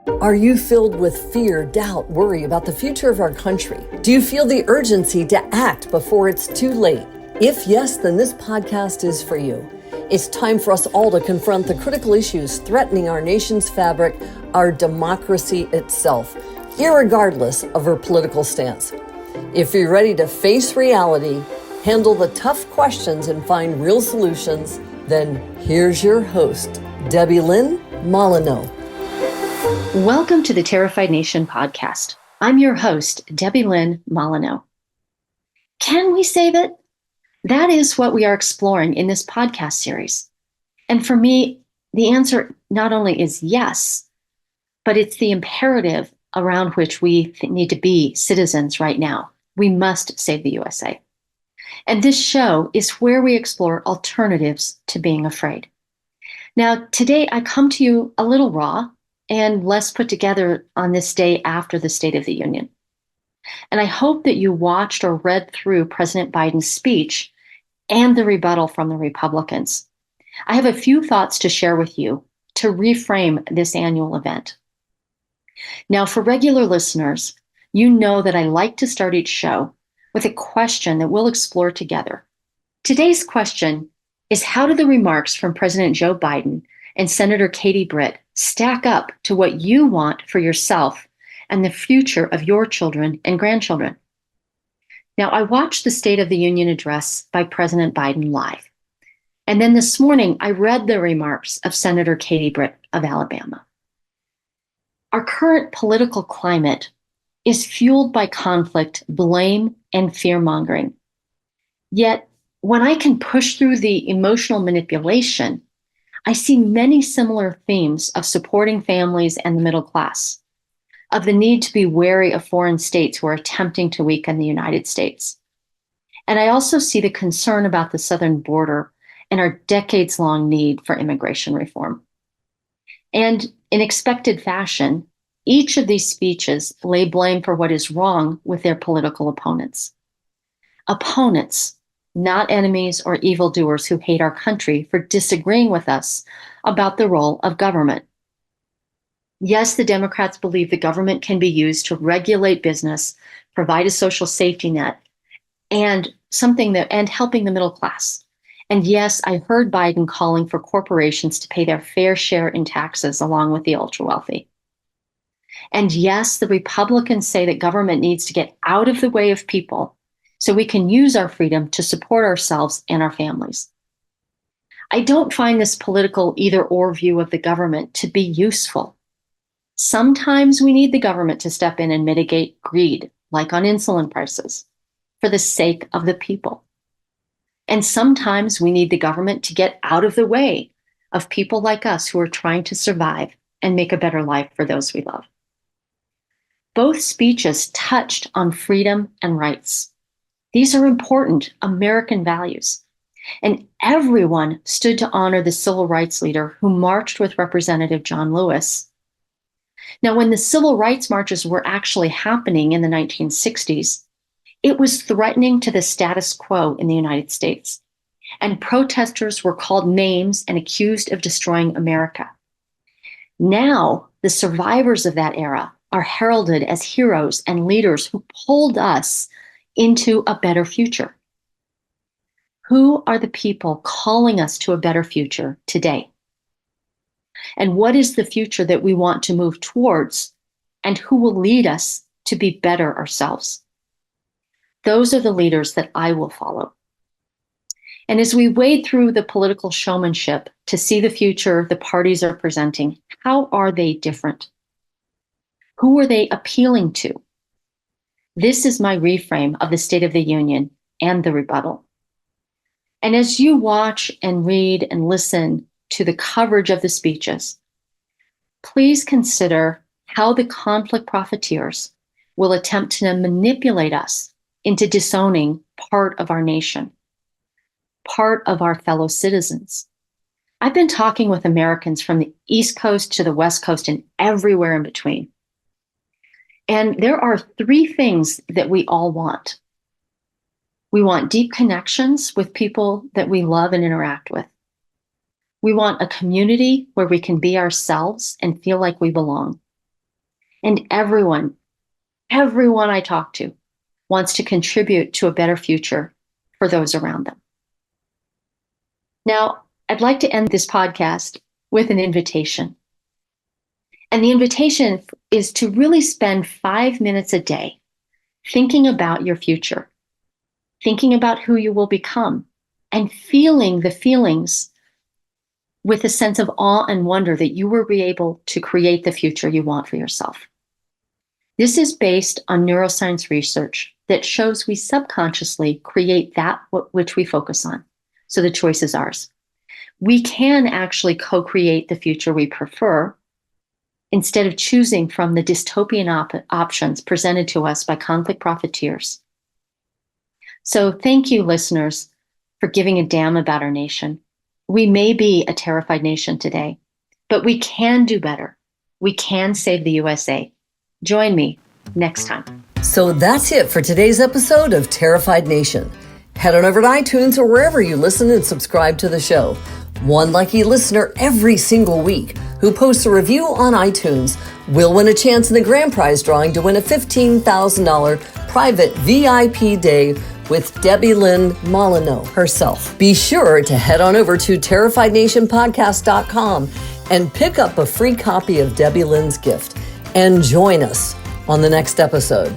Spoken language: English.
Are you filled with fear, doubt, worry about the future of our country? Do you feel the urgency to act before it's too late? If yes, then this podcast is for you. It's time for us all to confront the critical issues threatening our nation's fabric, our democracy itself, irregardless of our political stance. If you're ready to face reality, handle the tough questions, and find real solutions, then here's your host, Debilyn Molineaux. Welcome to the Terrified Nation podcast. I'm your host, Debilyn Molineaux. Can we save it? That is what we are exploring in this podcast series. And for me, the answer not only is yes, but it's the imperative around which we need to be citizens right now. We must save the USA. And this show is where we explore alternatives to being afraid. Now, today I come to you a little raw and less put together on this day after the State of the Union. And I hope that you watched or read through President Biden's speech and the rebuttal from the Republicans. I have a few thoughts to share with you to reframe this annual event. Now, for regular listeners, you know that I like to start each show with a question that we'll explore together. Today's question is, how do the remarks from President Joe Biden and Senator Katie Britt stack up to what you want for yourself and the future of your children and grandchildren? Now, I watched the State of the Union address by President Biden live. And then this morning, I read the remarks of Senator Katie Britt of Alabama. Our current political climate is fueled by conflict, blame, and fear-mongering. Yet, when I can push through the emotional manipulation, I see many similar themes of supporting families and the middle class, of the need to be wary of foreign states who are attempting to weaken the United States. And I also see the concern about the southern border and our decades-long need for immigration reform. And in expected fashion, each of these speeches lay blame for what is wrong with their political opponents. Opponents, not enemies or evildoers who hate our country for disagreeing with us about the role of government. Yes, the Democrats believe the government can be used to regulate business, provide a social safety net, and helping the middle class. And yes, I heard Biden calling for corporations to pay their fair share in taxes along with the ultra-wealthy. And yes, the Republicans say that government needs to get out of the way of people so we can use our freedom to support ourselves and our families. I don't find this political either-or view of the government to be useful. Sometimes we need the government to step in and mitigate greed, like on insulin prices, for the sake of the people. And sometimes we need the government to get out of the way of people like us who are trying to survive and make a better life for those we love. Both speeches touched on freedom and rights. These are important American values. And everyone stood to honor the civil rights leader who marched with Representative John Lewis. Now, when the civil rights marches were actually happening in the 1960s, it was threatening to the status quo in the United States. And protesters were called names and accused of destroying America. Now, the survivors of that era are heralded as heroes and leaders who pulled us into a better future. Who are the people calling us to a better future today? And what is the future that we want to move towards? And who will lead us to be better ourselves? Those are the leaders that I will follow. And as we wade through the political showmanship to see the future the parties are presenting, how are they different? Who are they appealing to? This is my reframe of the State of the Union and the rebuttal. And as you watch and read and listen to the coverage of the speeches, please consider how the conflict profiteers will attempt to manipulate us into disowning part of our nation, part of our fellow citizens. I've been talking with Americans from the East Coast to the West Coast and everywhere in between. And there are three things that we all want. We want deep connections with people that we love and interact with. We want a community where we can be ourselves and feel like we belong. And everyone I talk to wants to contribute to a better future for those around them. Now, I'd like to end this podcast with an invitation. And the invitation is to really spend 5 minutes a day thinking about your future, thinking about who you will become, and feeling the feelings with a sense of awe and wonder that you will be able to create the future you want for yourself. This is based on neuroscience research that shows we subconsciously create that which we focus on. So the choice is ours. We can actually co-create the future we prefer instead of choosing from the dystopian options presented to us by conflict profiteers. So thank you, listeners, for giving a damn about our nation. We may be a terrified nation today, but we can do better. We can save the USA. Join me next time. So that's it for today's episode of Terrified Nation. Head on over to iTunes or wherever you listen and subscribe to the show. One lucky listener every single week who posts a review on iTunes will win a chance in the grand prize drawing to win a $15,000 private VIP day with Debilyn Molineaux herself. Be sure to head on over to terrifiednationpodcast.com and pick up a free copy of Debilyn's gift and join us on the next episode.